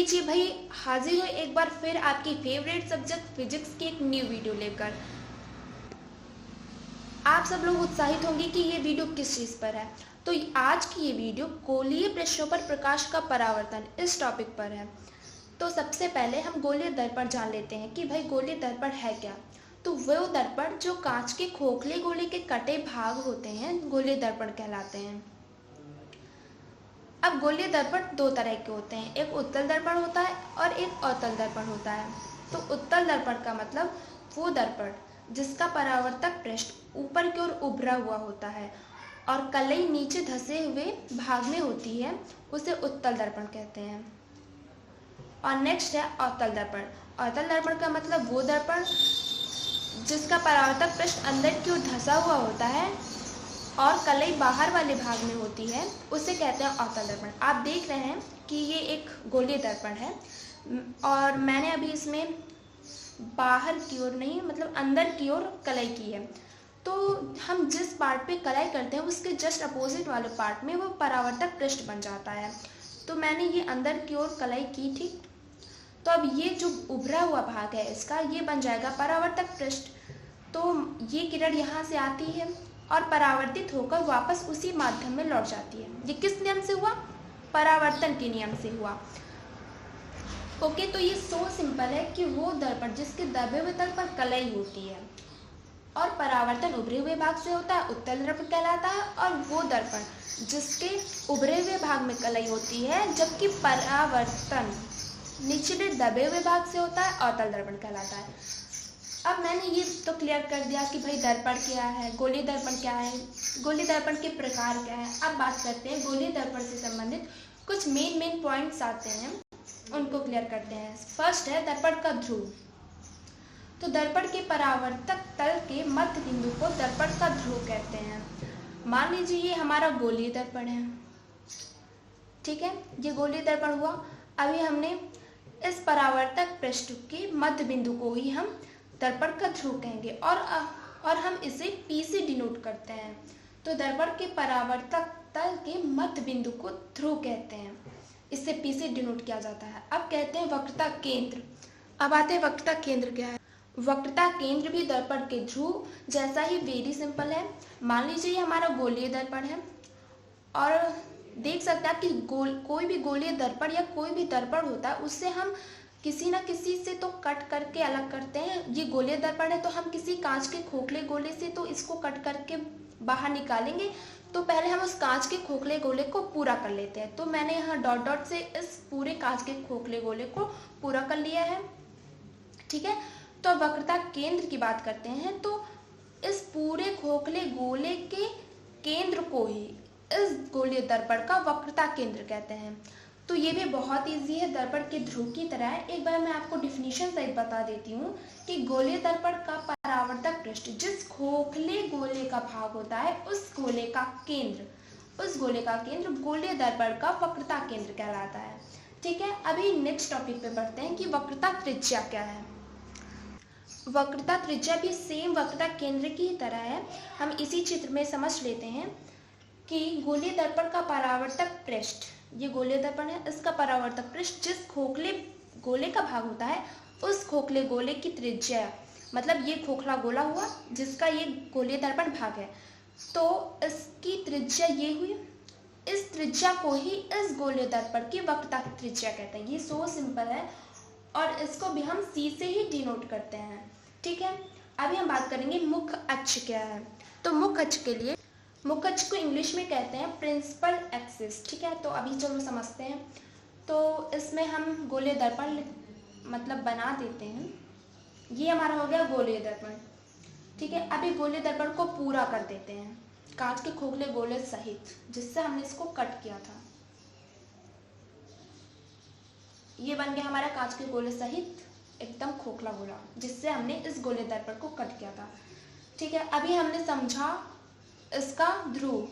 लीजिए भाई, हाजिर हो एक बार फिर आपकी फेवरेट सब्जेक्ट फिजिक्स की एक न्यू वीडियो लेकर। आप सब लोग उत्साहित होंगे कि ये वीडियो किस चीज़ पर है। तो आज की ये वीडियो गोलीय पृष्ठों पर प्रकाश का परावर्तन इस टॉपिक पर है। तो सबसे पहले हम गोलीय दर्पण जान लेते हैं कि भाई गोलीय दर्पण है क्या। तो वो दर्पण जो कांच के खोखले गोले के कटे भाग होते हैं गोलीय दर्पण कहलाते हैं। अब गोलीय दर्पण दो तरह के होते हैं, एक उत्तल दर्पण होता है और एक अवतल दर्पण होता है। तो उत्तल दर्पण का मतलब वो दर्पण जिसका परावर्तक पृष्ठ ऊपर की ओर उभरा हुआ होता है और कलई नीचे धंसे हुए भाग में होती है, उसे उत्तल दर्पण कहते हैं। और नेक्स्ट है अवतल दर्पण। अवतल दर्पण का मतलब वो दर्पण जिसका परावर्तक पृष्ठ अंदर की ओर धंसा हुआ होता है और कलई बाहर वाले भाग में होती है, उसे कहते हैं अवतल दर्पण। आप देख रहे हैं कि ये एक गोलीय दर्पण है और मैंने अभी इसमें बाहर की ओर नहीं मतलब अंदर की ओर कलई की है। तो हम जिस पार्ट पे कलई करते हैं उसके जस्ट अपोजिट वाले पार्ट में वो परावर्तक पृष्ठ बन जाता है। तो मैंने ये अंदर की ओर कलई की थी, तो अब ये जो उभरा हुआ भाग है इसका ये बन जाएगा परावर्तक पृष्ठ। तो ये किरण यहाँ से आती है और परावर्तित होकर वापस उसी माध्यम में लौट जाती है। ये किस नियम से हुआ? परावर्तन के नियम से हुआ। ओके, तो ये सो सिंपल है कि वो दर्पण जिसके दबे हुए तल पर कलई होती है और परावर्तन उभरे हुए भाग से होता है उत्तल दर्पण कहलाता है, और वो दर्पण जिसके उभरे हुए भाग में कलई होती है जबकि परावर्तन निचले दबे हुए भाग से होता है अवतल दर्पण कहलाता है। अब मैंने ये तो क्लियर कर दिया कि भाई दर्पण क्या है, गोलीय दर्पण क्या है, गोलीय दर्पण के प्रकार क्या है। अब बात करते हैं गोलीय दर्पण से संबंधित कुछ मेन पॉइंट्स आते हैं, उनको क्लियर करते हैं। फर्स्ट है दर्पण का ध्रुव। तो दर्पण के परावर्तक तल के मध्य बिंदु को दर्पण का ध्रुव कहते हैं। मान लीजिए ये हमारा गोलीय दर्पण है, ठीक है, ये गोलीय दर्पण हुआ। अभी हमने इस परावर्तक पृष्ठ के मध्य बिंदु को ही हम दर्पण का ध्रुव कहेंगे और हम इसे P से डिनोट करते हैं। तो दर्पण के परावर्तक तल के मध्य बिंदु को ध्रुव कहते हैं, इससे P से डिनोट किया जाता है। अब कहते हैं वक्रता केंद्र। अब आते हैं वक्रता केंद्र क्या है। वक्रता केंद्र भी दर्पण के ध्रुव जैसा ही वेरी सिंपल है। मान लीजिए ये हमारा गोलीय दर्पण है और देख सकते हैं कि कोई भी गोलीय दर्पण या कोई भी दर्पण होता है उससे हम किसी न किसी से तो कट करके अलग करते हैं। ये गोलीय दर्पण है तो हम किसी कांच के खोखले गोले से तो इसको कट करके बाहर निकालेंगे। तो पहले हम उस कांच के खोखले गोले को पूरा कर लेते हैं। तो मैंने यहाँ डॉट डॉट से इस पूरे कांच के खोखले गोले को पूरा कर लिया है, ठीक है। तो वक्रता केंद्र की बात करते हैं, तो इस पूरे खोखले गोले के केंद्र को ही इस गोलीय दर्पण का वक्रता केंद्र कहते हैं। तो ये भी बहुत इजी है, दर्पण के ध्रुव की तरह है। एक बार मैं आपको डिफिनीशन सहित बता देती हूँ कि गोलीय दर्पण का परावर्तक पृष्ठ जिस खोखले गोले का भाग होता है उस गोले का केंद्र गोलीय दर्पण का वक्रता केंद्र कहलाता है, ठीक है। अभी नेक्स्ट टॉपिक पे बढ़ते हैं कि वक्रता त्रिज्या क्या है। वक्रता त्रिज्या भी सेम वक्रता केंद्र की तरह है। हम इसी चित्र में समझ लेते हैं कि गोलीय दर्पण का परावर्तक पृष्ठ, ये गोलीय दर्पण है, इसका परावर्तक पृष्ठ जिस खोखले गोले का भाग होता है उस खोखले गोले की त्रिज्या, मतलब ये खोखला गोला हुआ जिसका ये गोलीय दर्पण भाग है, तो इसकी त्रिज्या ये हुई। इस त्रिज्या को ही इस गोलीय दर्पण की वक्रता त्रिज्या कहते हैं। ये सो सिंपल है और इसको भी हम C से ही डिनोट करते हैं, ठीक है। अभी हम बात करेंगे मुख्य अक्ष क्या है। तो मुख्य अक्ष के लिए मुख्य अक्ष को इंग्लिश में कहते हैं प्रिंसिपल एक्सिस, ठीक है। तो अभी चलो समझते हैं। तो इसमें हम गोलीय दर्पण मतलब बना देते हैं। ये हमारा हो गया गोलीय दर्पण, ठीक है। अभी गोलीय दर्पण को पूरा कर देते हैं कांच के खोखले गोले सहित जिससे हमने इसको कट किया था। ये बन गया हमारा कांच के गोले सहित एकदम खोखला गोला जिससे हमने इस गोलीय दर्पण को कट किया था, ठीक है। अभी हमने समझा इसका ध्रुव,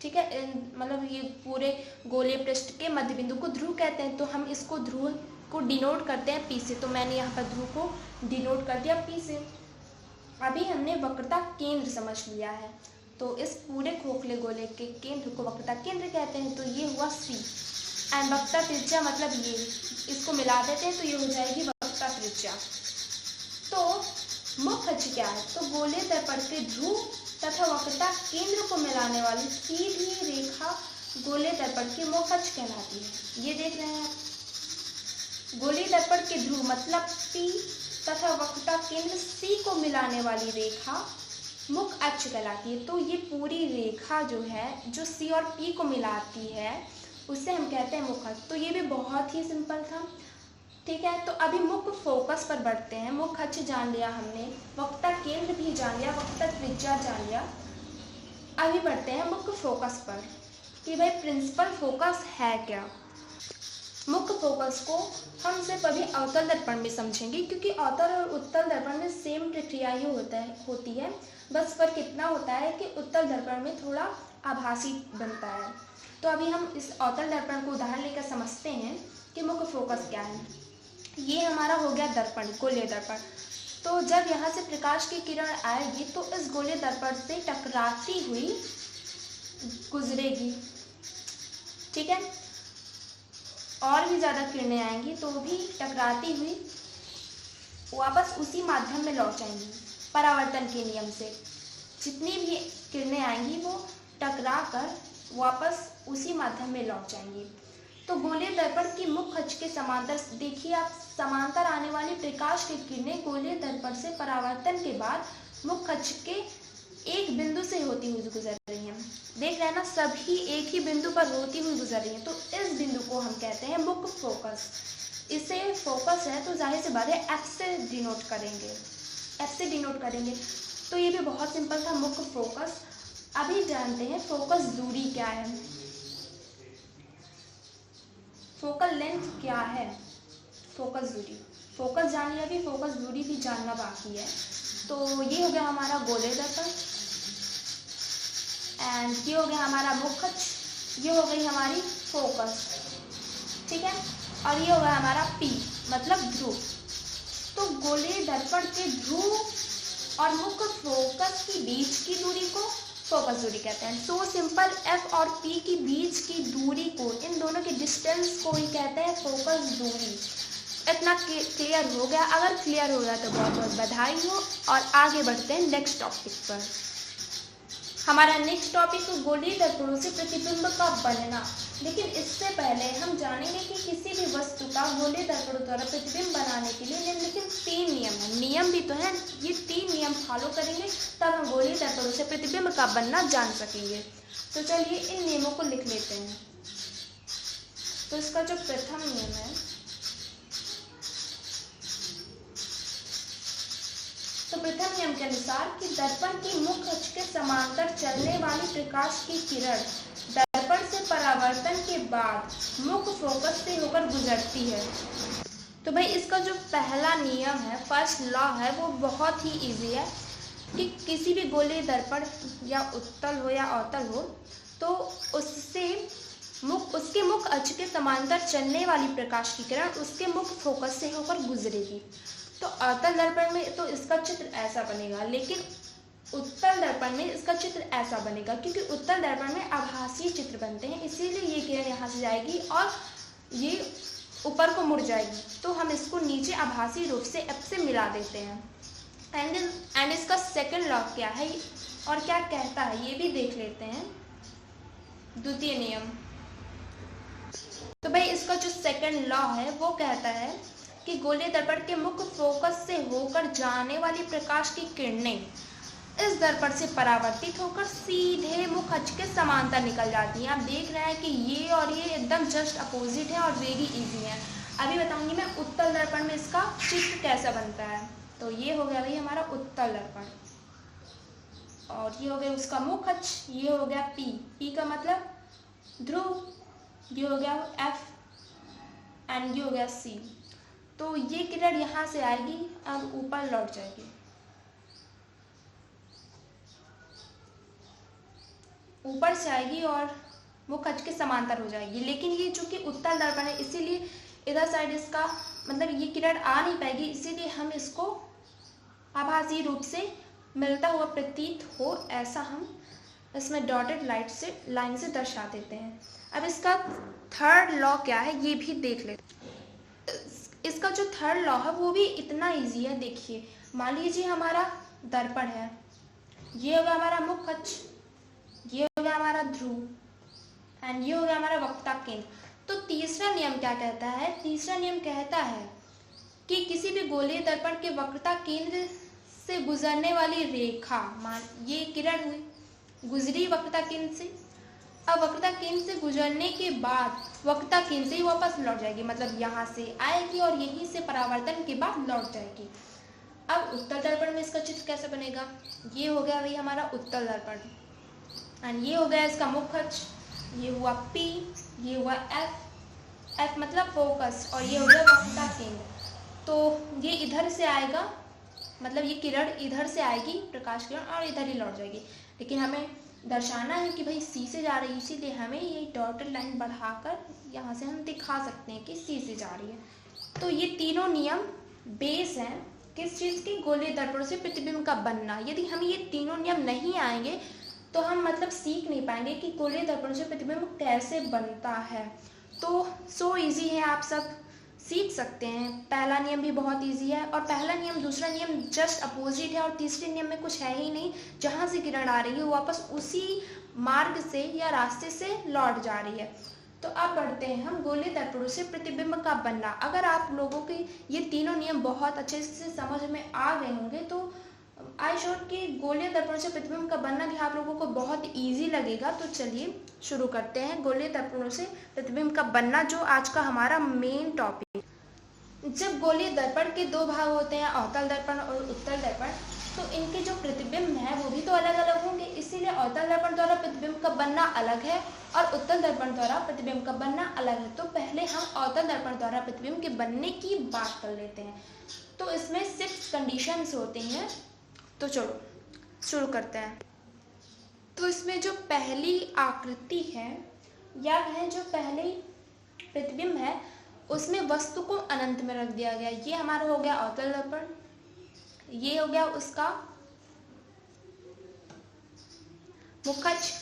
ठीक है, मतलब ये पूरे गोलीय पृष्ठ के मध्य बिंदु को ध्रुव कहते हैं। तो हम इसको ध्रुव को डिनोट करते हैं P से। तो मैंने यहाँ पर ध्रुव को डिनोट कर दिया P से। अभी हमने वक्रता केंद्र समझ लिया है, तो इस पूरे खोखले गोले के केंद्र को वक्रता केंद्र कहते हैं। तो ये हुआ C। एंड वक्ता त्रिज्या मतलब ये, इसको मिला देते हैं तो ये हो जाएगी वक्ता त्रिज्या। तो मुख अक्ष क्या है? तो गोलीय दर्पण के ध्रुव तथा वक्रता केंद्र को मिलाने वाली सीधी रेखा गोलीय दर्पण की मुख अक्ष कहलाती है। ये देख रहे हैं आप, गोलीय दर्पण के ध्रुव मतलब P तथा वक्रता केंद्र C को मिलाने वाली रेखा मुख अक्ष कहलाती है। तो ये पूरी रेखा जो है, जो C और P को मिलाती है, उसे हम कहते हैं मुख अक्ष। तो ये भी बहुत ही सिंपल था, ठीक है। तो अभी मुख्य फोकस पर बढ़ते हैं। मुख्य अक्ष जान लिया हमने, वक्रता केंद्र भी जान लिया, वक्रता त्रिज्या जान लिया। अभी बढ़ते हैं मुख्य फोकस पर कि भाई प्रिंसिपल फोकस है क्या। मुख्य फोकस को हम सिर्फ अभी अवतल दर्पण में समझेंगे, क्योंकि अवतल और उत्तल दर्पण में सेम प्रक्रिया ही होती है। बस फर्क इतना होता है कि उत्तल दर्पण में थोड़ा आभासी बनता है। तो अभी हम इस अवतल दर्पण को उदाहरण लेकर समझते हैं कि मुख्य फोकस क्या है। ये हमारा हो गया दर्पण, गोलीय दर्पण। तो जब यहाँ से प्रकाश की किरण आएगी तो इस गोलीय दर्पण से टकराती हुई गुजरेगी, ठीक है। और भी ज़्यादा किरणें आएंगी तो भी टकराती हुई वापस उसी माध्यम में लौट जाएंगी परावर्तन के नियम से। जितनी भी किरणें आएंगी वो टकरा कर वापस उसी माध्यम में लौट जाएंगी। तो गोलीय दर्पण की मुख्य अक्ष के समांतर देखिए आप, समांतर आने वाली प्रकाश की किरणें गोलीय दर्पण से परावर्तन के बाद मुख्य अक्ष के एक बिंदु से होती हुई गुजर रही हैं। देख रहे हैं ना, सभी एक ही बिंदु पर होती हुई गुजर रही हैं। तो इस बिंदु को हम कहते हैं मुख्य फोकस। इसे फोकस है तो जाहिर सी बात है F से डिनोट करेंगे। तो ये भी बहुत सिंपल था, मुख्य फोकस। अभी जानते हैं फोकस दूरी क्या है, फोकल लेंथ क्या है, फोकस दूरी। फोकस जान लिया, अभी फोकस दूरी भी जानना बाकी है। तो ये हो गया हमारा गोलीय दर्पण एंड ये हो गया हमारा मुख्य अक्ष, ये हो गई हमारी फोकस, ठीक है। और ये हो गया हमारा P मतलब ध्रुव। तो गोलीय दर्पण के ध्रुव और मुख्य फोकस के बीच की दूरी को फोकस दूरी कहते हैं। सो सिंपल, F और P के बीच की दूरी को, इन दोनों के डिस्टेंस को ही कहते हैं फोकस दूरी। इतना क्लियर हो गया? अगर क्लियर हो गया तो बहुत बहुत बधाई हो। और आगे बढ़ते हैं नेक्स्ट टॉपिक पर। हमारा नेक्स्ट टॉपिक गोलीय दर्पणों से प्रतिबिंब का बनना। लेकिन इससे पहले हम जानेंगे कि किसी भी वस्तु का गोलीय दर्पणों द्वारा प्रतिबिंब बनाने के लिए निम्नलिखित 3 नियम है। नियम भी तो है, ये 3 नियम फॉलो करेंगे तब हम गोलीय दर्पणों से प्रतिबिंब का बनना जान सकेंगे। तो चलिए इन नियमों को लिख लेते हैं। तो इसका जो प्रथम नियम है, तो प्रथम नियम के अनुसार कि दर्पण की मुख्य अक्ष के समांतर चलने वाली प्रकाश की किरण दर्पण से परावर्तन के बाद मुख्य फोकस से होकर गुजरती है। तो भाई इसका जो पहला नियम है, फर्स्ट लॉ है, वो बहुत ही इजी है कि किसी भी गोलीय दर्पण या उत्तल हो या अवतल हो तो उसके मुख्य अक्ष के समांतर चलने वाली प्रकाश की किरण उसके मुख्य फोकस से होकर गुजरेगी। तो अवतल दर्पण में तो इसका चित्र ऐसा बनेगा, लेकिन उत्तल दर्पण में इसका चित्र ऐसा बनेगा, क्योंकि उत्तल दर्पण में आभासी चित्र बनते हैं, इसीलिए ये किरण यहाँ से जाएगी और ये ऊपर को मुड़ जाएगी। तो हम इसको नीचे आभासी रूप से F से मिला देते हैं। एंड इसका सेकंड लॉ क्या है और क्या कहता है ये भी देख लेते हैं। द्वितीय नियम, तो भाई इसका जो सेकंड लॉ है वो कहता है कि गोलीय दर्पण के मुख्य फोकस से होकर जाने वाली प्रकाश की किरणें इस दर्पण से परावर्तित होकर सीधे मुख्य अक्ष के समांतर निकल जाती हैं। आप देख रहे हैं कि ये और ये एकदम जस्ट अपोजिट है और वेरी इजी है। अभी बताऊंगी मैं उत्तल दर्पण में इसका चित्र कैसा बनता है। तो ये हो गया भाई हमारा उत्तल दर्पण और ये हो गया उसका मुख्य अक्ष, ये हो गया P का मतलब ध्रुव, ये हो गया F एंड ये हो गया C। तो ये किरण यहाँ से आएगी, अब ऊपर लौट जाएगी। ऊपर से आएगी और मुख्य अक्ष के समांतर हो जाएगी। लेकिन ये चूंकि उत्तल दर्पण है इसीलिए इधर साइड इसका मतलब ये किरण आ नहीं पाएगी, इसीलिए हम इसको आभासी रूप से मिलता हुआ प्रतीत हो ऐसा हम इसमें डॉटेड लाइन से दर्शा देते हैं। अब इसका थर्ड लॉ क्या है ये भी देख लेते। इसका जो थर्ड लॉ है वो भी इतना इजी है। देखिए, मान लीजिए हमारा दर्पण है, ये हो गया हमारा मुख्य अक्ष, ये हो गया हमारा ध्रुव एंड ये हो गया हमारा वक्रता केंद्र। तो तीसरा नियम क्या कहता है? तीसरा नियम कहता है कि किसी भी गोलीय दर्पण के वक्रता केंद्र से गुजरने वाली रेखा, मान ये किरण हुई, गुजरी वक्रता केंद्र से, अब वक्रता केंद्र से गुजरने के बाद वक्रता केंद्र से ही वापस लौट जाएगी, मतलब यहाँ से आएगी और यहीं से परावर्तन के बाद लौट जाएगी। अब उत्तल दर्पण में इसका चित्र कैसे बनेगा? ये हो गया भाई हमारा उत्तल दर्पण एंड ये हो गया इसका मुख्य अक्ष, ये हुआ P, ये हुआ F मतलब फोकस, और ये हो गया वक्रता केंद्र। तो ये इधर से आएगा, मतलब ये किरण इधर से आएगी, प्रकाश किरण, और इधर ही लौट जाएगी। लेकिन हमें दर्शाना है कि भाई C से जा रही है, इसीलिए हमें ये डॉटेड लाइन बढ़ाकर यहाँ से हम दिखा सकते हैं कि C से जा रही है। तो ये तीनों नियम बेस हैं किस चीज़ की? गोलीय दर्पण से प्रतिबिंब का बनना। यदि हम ये तीनों नियम नहीं आएंगे तो हम मतलब सीख नहीं पाएंगे कि गोलीय दर्पण से प्रतिबिंब कैसे बनता है। तो सो इजी है, आप सब सीख सकते हैं। पहला नियम भी बहुत इजी है, और पहला नियम दूसरा नियम जस्ट अपोजिट है, और तीसरे नियम में कुछ है ही नहीं। जहाँ से किरण आ रही है वो वापस उसी मार्ग से या रास्ते से लौट जा रही है। तो अब बढ़ते हैं हम गोलीय दर्पणों से प्रतिबिंब का बनना। अगर आप लोगों के ये तीनों नियम बहुत अच्छे से समझ में आ गए होंगे तो आई श्योर कि गोलीय दर्पणों से प्रतिबिंब का बनना भी आप लोगों को बहुत इजी लगेगा। तो चलिए शुरू करते हैं गोलीय दर्पणों से प्रतिबिंब का बनना, जो आज का हमारा मेन टॉपिक। जब गोलीय दर्पण के दो भाग होते हैं, अवतल दर्पण और उत्तल दर्पण, तो इनके जो प्रतिबिंब हैं वो भी तो अलग अलग होंगे। इसीलिए अवतल दर्पण द्वारा प्रतिबिंब का बनना अलग है और उत्तल दर्पण द्वारा प्रतिबिंब का बनना अलग है। तो पहले हम अवतल दर्पण द्वारा प्रतिबिंब के बनने की बात कर लेते हैं। तो इसमें 6 कंडीशंस होती हैं। तो चलो शुरू करते हैं। तो इसमें जो पहली आकृति है या है जो पहली प्रतिबिंब है, उसमें वस्तु को अनंत में रख दिया गया। ये हमारा हो गया अवतल दर्पण, ये हो गया उसका मुख्य अक्ष,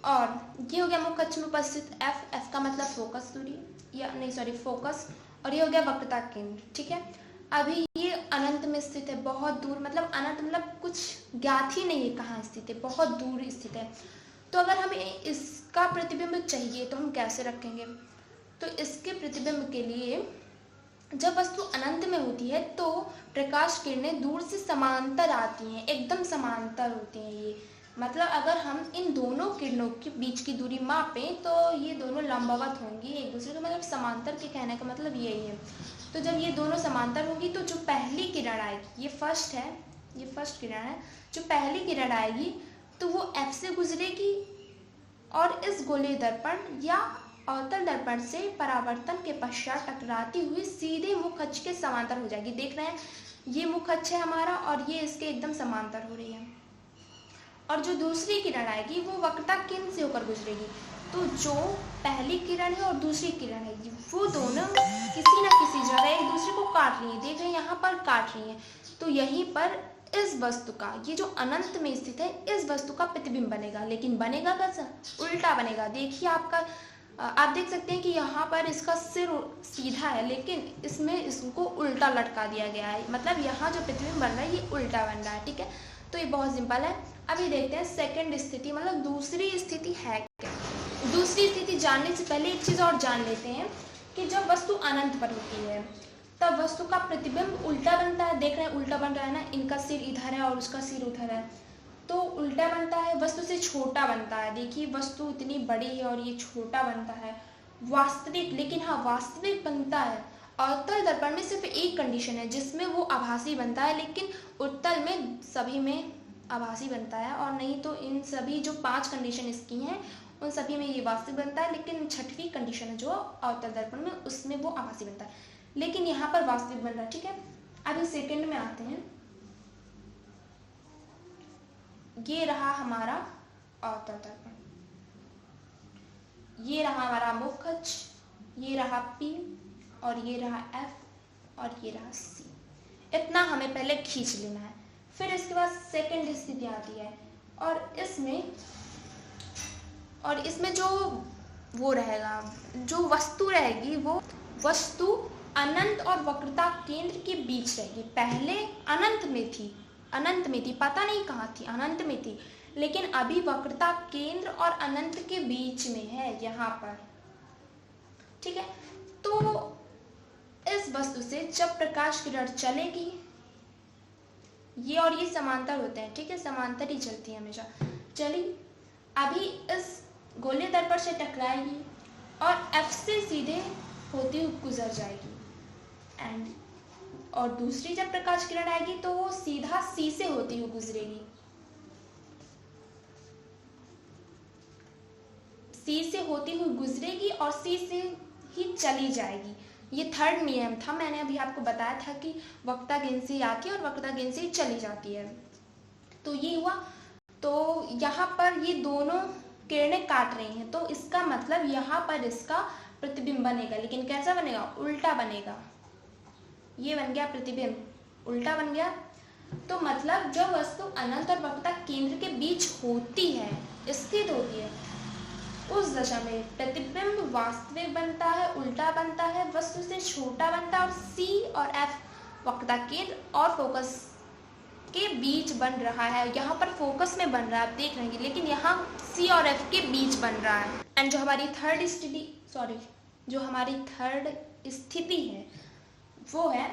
और ये हो गया मुख्य अक्ष में उपस्थित F का मतलब फोकस दूरी, या नहीं सॉरी फोकस, और ये हो गया वक्रता केंद्र। ठीक है, अभी ये अनंत में स्थित है, बहुत दूर, मतलब अनंत मतलब कुछ ज्ञात ही नहीं है कहाँ स्थित है, बहुत दूर स्थित है। तो अगर हमें इसका प्रतिबिंब चाहिए तो हम कैसे रखेंगे? तो इसके प्रतिबिंब के लिए जब वस्तु अनंत में होती है तो प्रकाश किरणें दूर से समांतर आती हैं, एकदम समांतर होती हैं ये। मतलब अगर हम इन दोनों किरणों के बीच की दूरी मापें तो ये दोनों लंबवत होंगी एक दूसरे को, मतलब समांतर के कहने का मतलब यही है। तो जब ये दोनों समांतर होगी तो जो पहली किरण आएगी, ये फर्स्ट है, ये फर्स्ट किरण है, जो पहली किरण आएगी तो वो F से गुजरेगी और इस गोलीय दर्पण या अवतल दर्पण से परावर्तन के पश्चात टकराती हुई सीधे मुख्य अक्ष के समांतर हो जाएगी। देख रहे हैं, ये मुख्य अक्ष है हमारा और ये इसके एकदम समांतर हो रही है। और जो दूसरी किरण आएगी वो वक्रता केंद्र से होकर गुजरेगी। तो जो पहली किरण है और दूसरी किरण है वो दोनों किसी न किसी जगह एक दूसरे को काट रही है। देख रहे हैं यहाँ पर काट रही है। तो यहीं पर इस वस्तु का, ये जो अनंत में स्थित है, इस वस्तु का प्रतिबिंब बनेगा। लेकिन बनेगा कैसा? उल्टा बनेगा। देखिए आप देख सकते हैं कि यहाँ पर इसका सिर सीधा है लेकिन इसमें इसको उल्टा लटका दिया गया है। मतलब यहाँ जो प्रतिबिंब बन रहा है ये उल्टा बन रहा है। ठीक है, तो ये बहुत सिंपल है। अभी देखते हैं सेकंड स्थिति, मतलब दूसरी स्थिति है क्या। दूसरी स्थिति जानने से पहले एक चीज़ और जान लेते हैं कि जब वस्तु अनंत पर होती है तब वस्तु का प्रतिबिंब उल्टा बनता है। देख रहे हैं उल्टा बन रहा है ना, इनका सिर इधर है और उसका सिर उधर है, तो उल्टा बनता है, वस्तु से छोटा बनता है। देखिए वस्तु इतनी बड़ी है और ये छोटा बनता है वास्तविक, लेकिन हाँ वास्तविक बनता है। अवतल दर्पण में सिर्फ एक कंडीशन है जिसमें वो आभासी बनता है, लेकिन उत्तल में सभी में आभासी बनता है। और नहीं तो इन सभी जो 5 कंडीशन इसकी हैं उन सभी में ये वास्तविक बनता है, लेकिन छठवीं कंडीशन है जो अवतल दर्पण में, उसमें वो आभासी बनता है, लेकिन यहाँ पर वास्तविक बन रहा है। ठीक है, अभी सेकंड में आते हैं। ये रहा हमारा अवतल दर्पण, ये रहा हमारा मुख्य अक्ष, ये रहा P और ये रहा F और ये रहा C। इतना हमें पहले खींच लेना है। फिर इसके बाद सेकंड स्थिति आती है और इसमें जो वो रहेगा, जो वस्तु रहेगी वो वस्तु अनंत और वक्रता केंद्र के बीच रहेगी। पहले अनंत में थी, पता नहीं कहाँ थी, अनंत में थी, लेकिन अभी वक्रता केंद्र और अनंत के बीच में है, यहाँ पर। ठीक है, तो इस वस्तु से जब प्रकाश किरण चलेगी, ये और ये समांतर होते हैं, ठीक है, समांतर ही चलती है हमेशा। चली अभी इस गोलीय दर्पण से टकराएगी और F से सीधे होती हुई गुजर जाएगी, एंड और दूसरी जब प्रकाश किरण आएगी तो वो सीधा C से होती हुई गुजरेगी, C से होती हुई गुजरेगी और C से ही चली जाएगी। ये थर्ड नियम था, मैंने अभी आपको बताया था कि वक्रता केंद्र से आके और वक्रता केंद्र से चली जाती है। तो ये हुआ, तो यहाँ पर ये दोनों किरणें काट रही हैं, तो इसका मतलब यहाँ पर इसका प्रतिबिंब बनेगा, लेकिन कैसा बनेगा, उल्टा बनेगा। ये बन गया प्रतिबिंब, उल्टा बन गया। तो मतलब जो वस्तु अनंत और वक्रता केंद्र के बीच होती है, स्थित होती है, उस दशा में प्रतिबिंब वास्तविक बनता है, उल्टा बनता है, वस्तु से छोटा बनता है, और C और F वक्रता केंद्र और फोकस के बीच बन रहा है। यहाँ पर फोकस में बन रहा है, आप देख रहे हैं, लेकिन यहाँ C और F के बीच बन रहा है। एंड जो हमारी थर्ड स्थिति है वो है,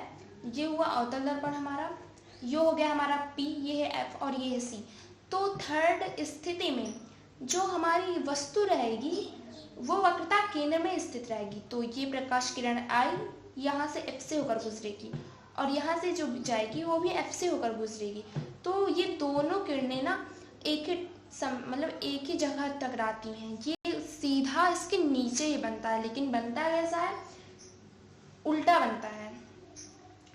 ये हुआ अवतल दर्पण हमारा, ये हो गया हमारा P, ये है F और ये है C। तो थर्ड स्थिति में जो हमारी वस्तु रहेगी वो वक्रता केंद्र में स्थित रहेगी। तो ये प्रकाश किरण आई, यहाँ से F से होकर गुजरेगी, और यहाँ से जो जाएगी वो भी F से होकर गुजरेगी। तो ये दोनों किरणें ना एक ही जगह टकराती हैं। ये सीधा इसके नीचे ही बनता है, लेकिन बनता कैसा है, उल्टा बनता है,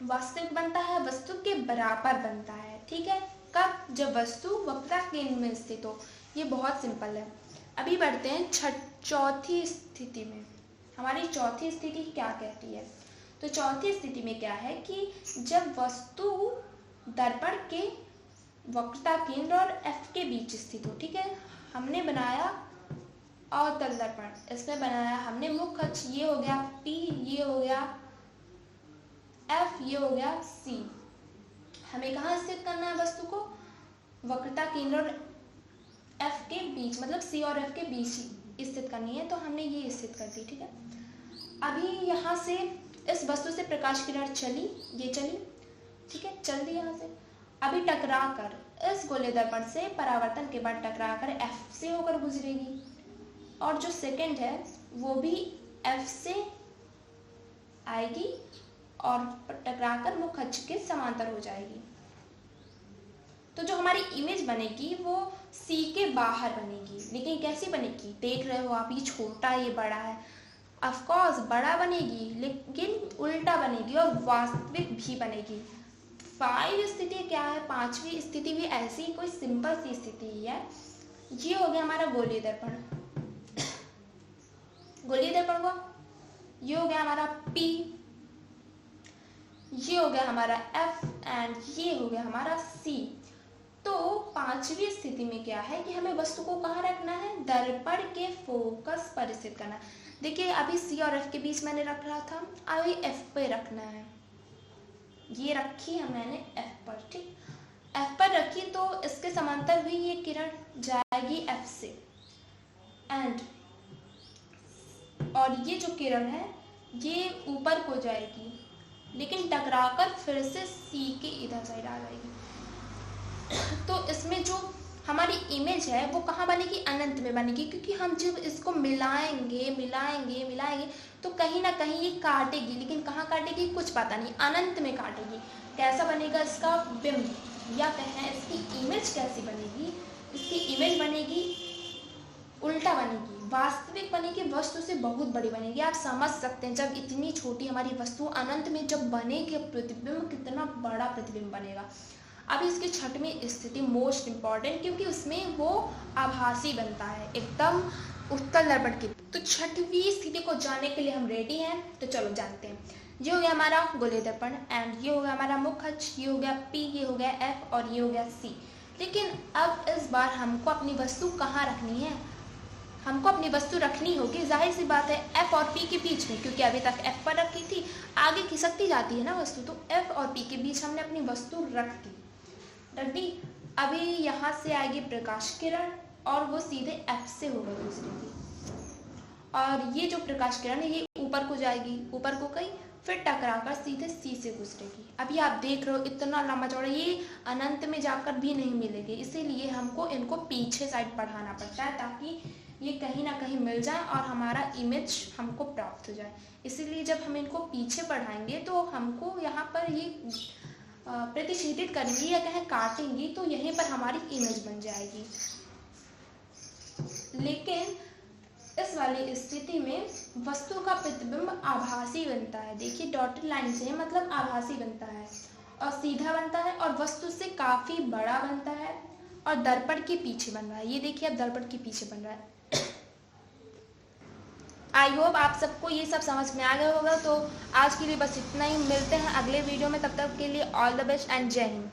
वास्तविक बनता है, वस्तु के बराबर बनता है। ठीक है, कब, जब वस्तु वक्रता केंद्र में स्थित हो। ये बहुत सिंपल है। अभी बढ़ते हैं चौथी स्थिति में। हमारी चौथी स्थिति क्या कहती है, तो चौथी स्थिति में क्या है कि जब वस्तु दर्पण के वक्रता केंद्र और F के बीच स्थित हो। ठीक है, हमने बनाया अवतल दर्पण, इसमें बनाया हमने मुख्य अक्ष, ये हो गया P, ये हो गया F, ये हो गया C। हमें कहाँ स्थित करना है वस्तु को, वक्रता केंद्र और F के बीच, मतलब C और F के बीच ही स्थित करनी है। तो हमने ये स्थित कर दी। ठीक है, अभी यहाँ से इस वस्तु से प्रकाश किरण चली, ये चली, ठीक है, चल दी यहाँ से। अभी टकरा कर इस गोलीय दर्पण से परावर्तन के बाद टकरा कर F से होकर गुजरेगी, और जो सेकंड है वो भी F से आएगी और टकराकर मुख्य अक्ष के समांतर हो जाएगी। तो जो हमारी इमेज बनेगी वो C के बाहर बनेगी, लेकिन कैसी बनेगी, देख रहे हो आप, ये छोटा ये बड़ा है, ऑफ कोर्स बड़ा बनेगी, लेकिन उल्टा बनेगी और वास्तविक भी बनेगी। 5 स्थिति क्या है, 5वीं स्थिति भी ऐसी कोई सिंपल सी स्थिति ही है। ये हो गया हमारा गोलीय दर्पण, गोलीय दर्पण को, ये हो गया हमारा P, ये हो गया हमारा F एंड ये हो गया हमारा C। तो 5वीं स्थिति में क्या है कि हमें वस्तु को कहाँ रखना है, दर्पण के फोकस पर स्थित करना। देखिए अभी C और F के बीच मैंने रख रहा था, अभी F पे रखना है, ये रखी है मैंने F पर। ठीक, F पर रखी तो इसके समांतर हुई ये किरण जाएगी F से, एंड और ये जो किरण है ये ऊपर को जाएगी, लेकिन टकराकर फिर से C के इधर साइड आ जाएगी। तो इसमें जो हमारी इमेज है वो कहाँ बनेगी, अनंत में बनेगी, क्योंकि हम जब इसको मिलाएंगे तो कहीं ना कहीं ये काटेगी, लेकिन कहाँ काटेगी कुछ पता नहीं, अनंत में काटेगी। कैसा बनेगा इसका बिंब, या कहें इसकी इमेज कैसी बनेगी, इसकी इमेज बनेगी उल्टा बनेगी, वास्तविक बनेगी, वस्तु से बहुत बड़ी बनेगी। आप समझ सकते हैं जब इतनी छोटी हमारी वस्तु अनंत में जब बनेगी, प्रतिबिंब कितना बड़ा प्रतिबिंब बनेगा। अब इसकी छठवीं स्थिति मोस्ट इम्पॉर्टेंट, क्योंकि उसमें वो आभासी बनता है एकदम उत्तल दर्पण की। तो छठवीं स्थिति को जानने के लिए हम रेडी हैं, तो चलो जानते हैं। ये हो गया हमारा गोलीय दर्पण, एंड ये हो गया हमारा मुख्य अक्ष, ये हो गया P, ये हो गया F और ये हो गया C। लेकिन अब इस बार हमको अपनी वस्तु कहाँ रखनी है, हमको अपनी वस्तु रखनी होगी, जाहिर सी बात है F और P के बीच में, क्योंकि अभी तक F पर रखी थी, आगे खिसकती जाती है ना वस्तु, तो F और P के बीच हमने अपनी वस्तु रख दी। अभी यहाँ से आएगी प्रकाश किरण और वो सीधे F से होकर गुजरेगी, और ये जो प्रकाश किरण है ये ऊपर को जाएगी, ऊपर को गई, फिर टकराकर सीधे C से गुजरेगी। अभी आप देख रहे हो इतना लंबा चौड़ा, ये अनंत में जाकर भी नहीं मिलेगी, इसीलिए हमको इनको पीछे साइड बढ़ाना पड़ता है ताकि ये कहीं ना कहीं मिल जाए और हमारा इमेज हमको प्राप्त हो जाए। इसीलिए जब हम इनको पीछे बढ़ाएंगे तो हमको यहाँ पर ये प्रतिच्छेदित करेंगी या कहें काटेंगी, तो यहीं पर हमारी इमेज बन जाएगी। लेकिन इस वाली स्थिति में वस्तु का प्रतिबिंब आभासी बनता है। देखिए डॉटेड लाइन से मतलब आभासी बनता है और सीधा बनता है और वस्तु से काफ़ी बड़ा बनता है और दर्पण के पीछे बन रहा है। ये देखिए अब दर्पण के पीछे बन रहा है। आई होप आप सबको ये सब समझ में आ गया होगा। तो आज के लिए बस इतना ही, मिलते हैं अगले वीडियो में, तब तक के लिए ऑल द बेस्ट एंड जय हिंद।